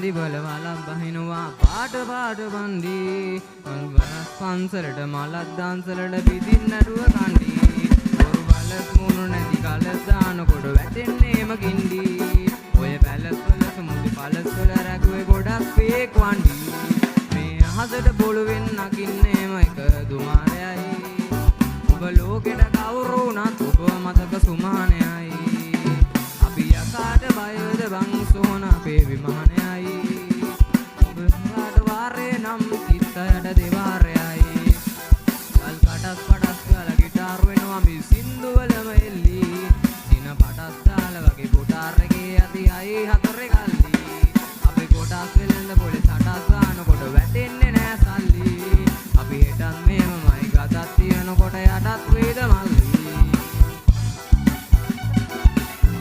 වලි වල වලක් බහිනවා පාට පාට බන්දි වරස් පන්සලට මලක් දන්සලට පිටින් නඩුව කණ්ඩි බොරු වලක් මුණු නැති කලස් දානකොට වැටෙන්නේම කින්ඩි ඔය පැලස් වල සමුදු පලස් වල රැකුවේ ගොඩක් ෆේක් වන්ඩි මේ අහසට පොළවෙන් නගින්නේම එක දුමාරයයි ඔබ ලෝකෙට කවුරු වුණත් ඔබ මතක සුමානයයි අපි යකාට බයද බං සෝන අපේ විමානයයි ඔබ හාට වාරේ නම් තිත්තයට දෙවාරයයි ගල් කටස් පටස් ගල ගිටාර් වෙනවා මේ සින්දු වලම එල්ලි දින පටස්